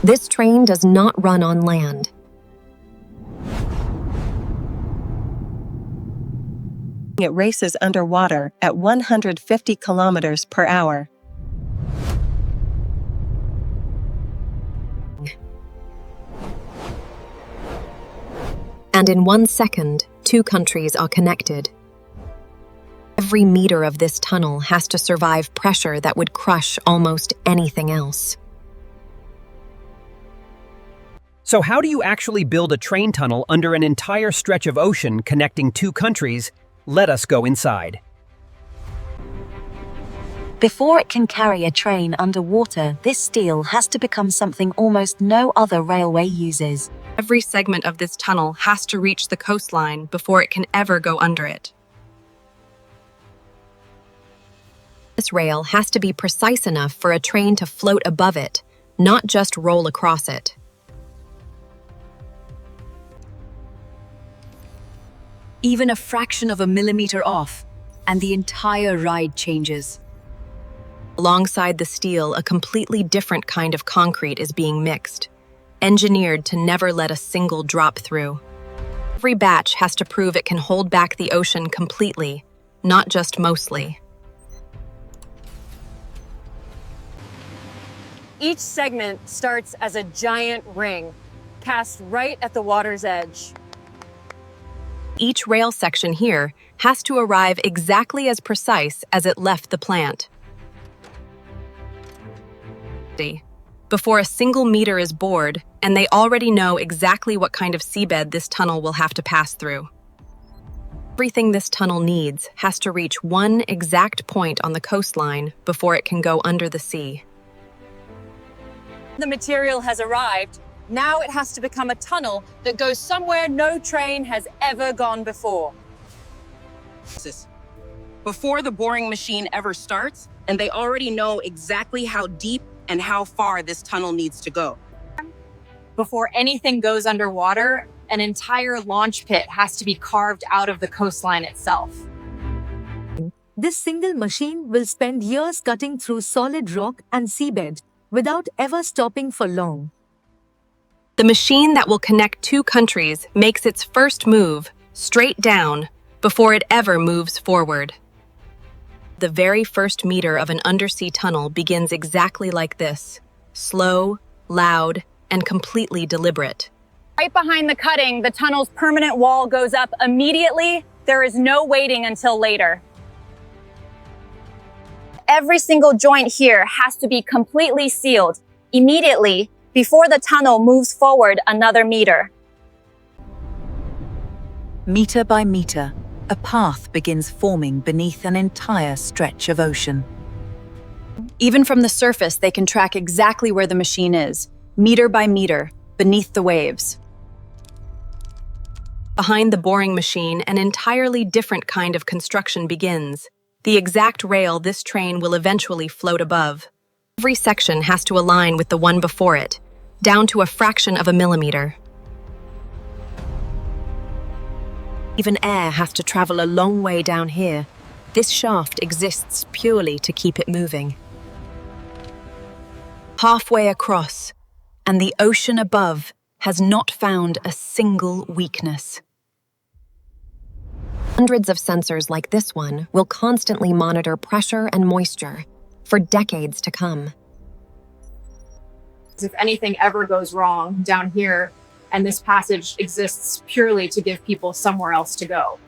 This train does not run on land. It races underwater at 150 kilometers per hour. And in 1 second, 2 countries are connected. Every meter of this tunnel has to survive pressure that would crush almost anything else. So how do you actually build a train tunnel under an entire stretch of ocean connecting 2 countries? Let us go inside. Before it can carry a train underwater, this steel has to become something almost no other railway uses. Every segment of this tunnel has to reach the coastline before it can ever go under it. This rail has to be precise enough for a train to float above it, not just roll across it. Even a fraction of a millimeter off, and the entire ride changes. Alongside the steel, a completely different kind of concrete is being mixed, engineered to never let a single drop through. Every batch has to prove it can hold back the ocean completely, not just mostly. Each segment starts as a giant ring, cast right at the water's edge. Each rail section here has to arrive exactly as precise as it left the plant. Before a single meter is bored, and they already know exactly what kind of seabed this tunnel will have to pass through. Everything this tunnel needs has to reach one exact point on the coastline before it can go under the sea. The material has arrived. Now it has to become a tunnel that goes somewhere no train has ever gone before. Before the boring machine ever starts, and they already know exactly how deep and how far this tunnel needs to go. Before anything goes underwater, an entire launch pit has to be carved out of the coastline itself. This single machine will spend years cutting through solid rock and seabed without ever stopping for long. The machine that will connect 2 countries makes its first move straight down before it ever moves forward. The very first meter of an undersea tunnel begins exactly like this: slow, loud, and completely deliberate. Right behind the cutting, the tunnel's permanent wall goes up immediately. There is no waiting until later. Every single joint here has to be completely sealed immediately before the tunnel moves forward another meter. Meter by meter, a path begins forming beneath an entire stretch of ocean. Even from the surface, they can track exactly where the machine is, meter by meter, beneath the waves. Behind the boring machine, an entirely different kind of construction begins. The exact rail this train will eventually float above. Every section has to align with the one before it, down to a fraction of a millimeter. Even air has to travel a long way down here. This shaft exists purely to keep it moving. Halfway across, and the ocean above has not found a single weakness. Hundreds of sensors like this one will constantly monitor pressure and moisture for decades to come. If anything ever goes wrong down here, and this passage exists purely to give people somewhere else to go.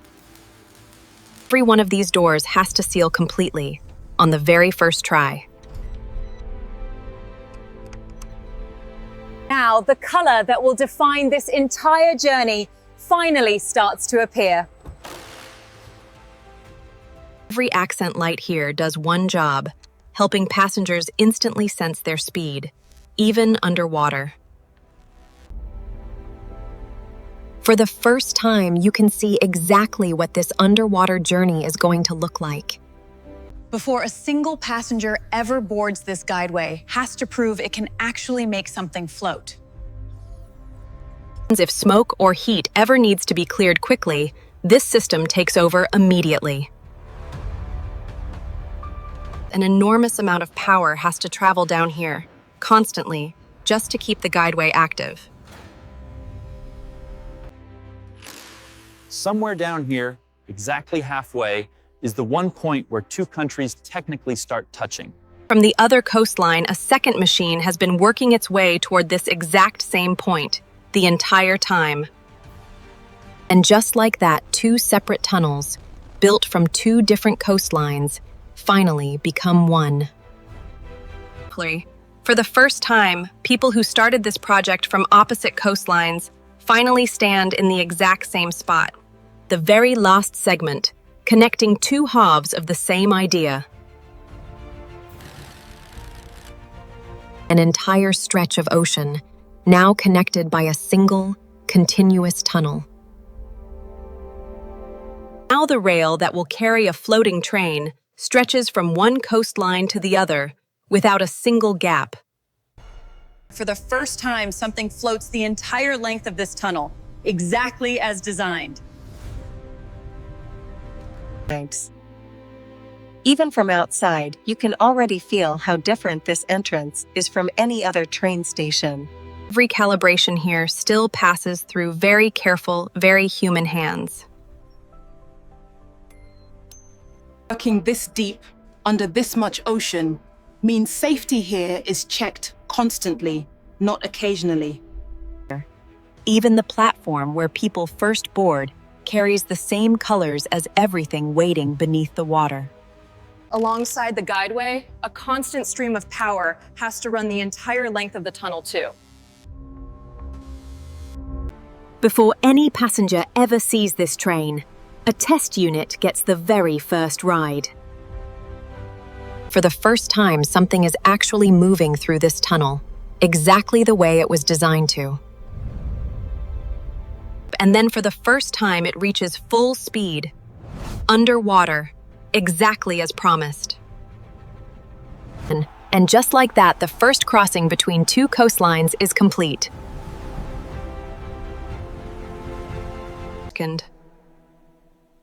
Every one of these doors has to seal completely on the very first try. Now, the color that will define this entire journey finally starts to appear. Every accent light here does one job, helping passengers instantly sense their speed, even underwater. For the first time, you can see exactly what this underwater journey is going to look like. Before a single passenger ever boards this guideway, has to prove it can actually make something float. If smoke or heat ever needs to be cleared quickly, this system takes over immediately. An enormous amount of power has to travel down here, constantly, just to keep the guideway active. Somewhere down here, exactly halfway, is the one point where two countries technically start touching. From the other coastline, a second machine has been working its way toward this exact same point the entire time. And just like that, two separate tunnels, built from two different coastlines, finally become one. For the first time, people who started this project from opposite coastlines finally stand in the exact same spot, the very last segment, connecting two halves of the same idea. An entire stretch of ocean, now connected by a single, continuous tunnel. Now the rail that will carry a floating train stretches from one coastline to the other without a single gap. For the first time, something floats the entire length of this tunnel, exactly as designed. Thanks. Even from outside, you can already feel how different this entrance is from any other train station. Every calibration here still passes through very careful, very human hands. Working this deep, under this much ocean, means safety here is checked constantly, not occasionally. Even the platform where people first board carries the same colors as everything waiting beneath the water. Alongside the guideway, a constant stream of power has to run the entire length of the tunnel too. Before any passenger ever sees this train, a test unit gets the very first ride. For the first time, something is actually moving through this tunnel, exactly the way it was designed to. And then for the first time, it reaches full speed, underwater, exactly as promised. And just like that, the first crossing between two coastlines is complete.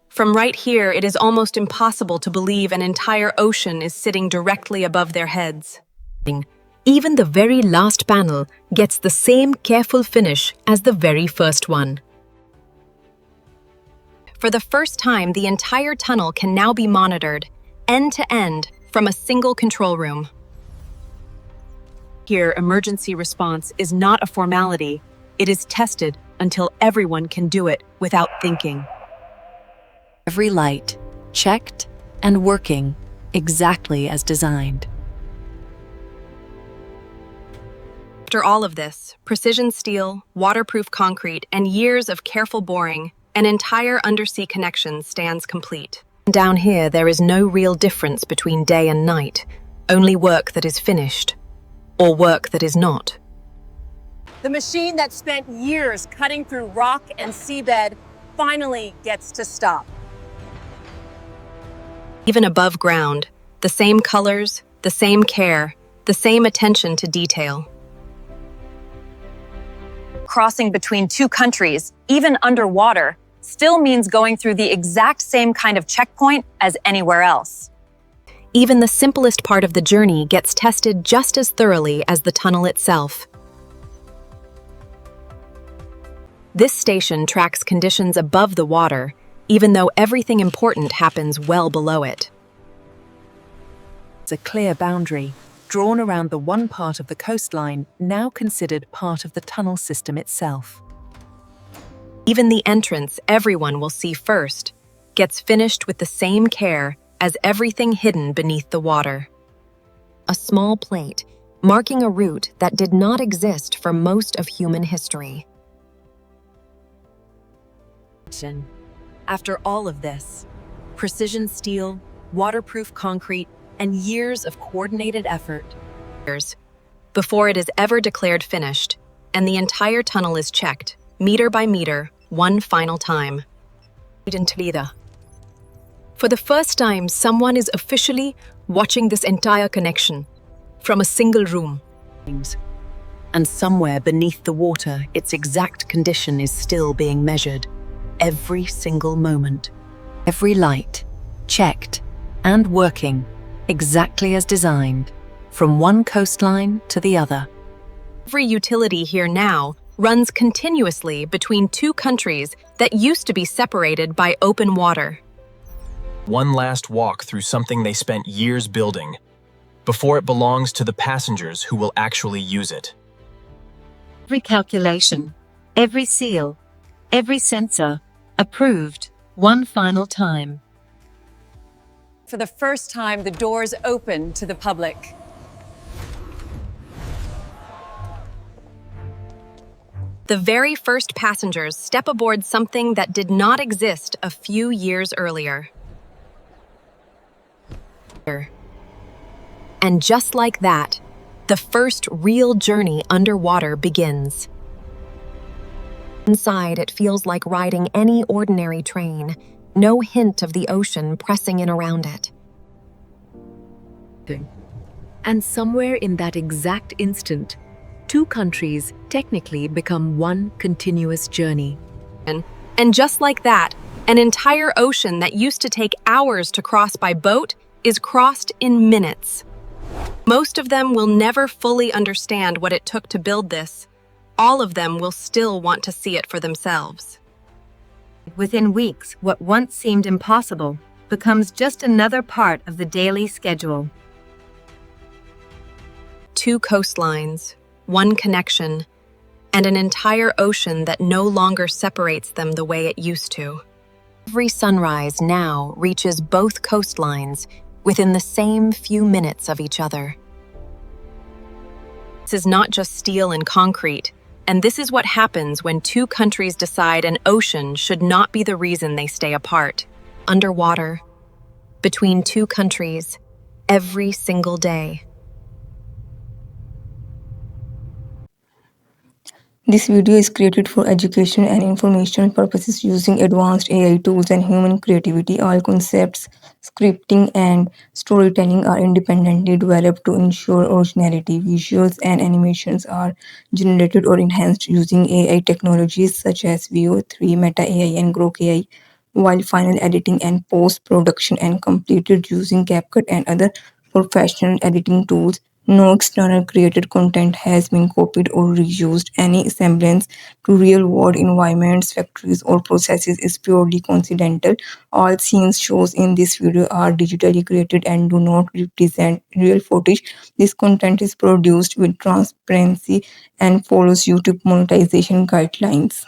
From right here, it is almost impossible to believe an entire ocean is sitting directly above their heads. Even the very last panel gets the same careful finish as the very first one. For the first time, the entire tunnel can now be monitored, end to end, from a single control room. Here, emergency response is not a formality. It is tested until everyone can do it without thinking. Every light, checked and working exactly as designed. After all of this, precision steel, waterproof concrete, and years of careful boring, an entire undersea connection stands complete. Down here, there is no real difference between day and night, only work that is finished, or work that is not. The machine that spent years cutting through rock and seabed finally gets to stop. Even above ground, the same colors, the same care, the same attention to detail. Crossing between two countries, even underwater, still means going through the exact same kind of checkpoint as anywhere else. Even the simplest part of the journey gets tested just as thoroughly as the tunnel itself. This station tracks conditions above the water, even though everything important happens well below it. It's a clear boundary, drawn around the one part of the coastline now considered part of the tunnel system itself. Even the entrance everyone will see first gets finished with the same care as everything hidden beneath the water. A small plate marking a route that did not exist for most of human history. After all of this, precision steel, waterproof concrete, and years of coordinated effort, before it is ever declared finished, and the entire tunnel is checked, meter by meter, one final time. For the first time, someone is officially watching this entire connection from a single room. And somewhere beneath the water, its exact condition is still being measured. Every single moment. Every light, checked and working exactly as designed, from one coastline to the other. Every utility here now runs continuously between two countries that used to be separated by open water. One last walk through something they spent years building, before it belongs to the passengers who will actually use it. Every calculation, every seal, every sensor, approved, one final time. For the first time, the doors open to the public. The very first passengers step aboard something that did not exist a few years earlier. And just like that, the first real journey underwater begins. Inside, it feels like riding any ordinary train, no hint of the ocean pressing in around it. And somewhere in that exact instant, two countries technically become one continuous journey. And just like that, an entire ocean that used to take hours to cross by boat is crossed in minutes. Most of them will never fully understand what it took to build this. All of them will still want to see it for themselves. Within weeks, what once seemed impossible becomes just another part of the daily schedule. Two coastlines, one connection, and an entire ocean that no longer separates them the way it used to. Every sunrise now reaches both coastlines within the same few minutes of each other. This is not just steel and concrete, and this is what happens when two countries decide an ocean should not be the reason they stay apart. Underwater, between two countries, every single day. This video is created for education and informational purposes using advanced AI tools and human creativity. All concepts, scripting, and storytelling are independently developed to ensure originality. Visuals and animations are generated or enhanced using AI technologies such as VO3, Meta AI, and Grok AI, while final editing and post-production and completed using CapCut and other professional editing tools. No external created content has been copied or reused. Any semblance to real-world environments, factories, or processes is purely coincidental. All scenes shown in this video are digitally created and do not represent real footage. This content is produced with transparency and follows YouTube monetization guidelines.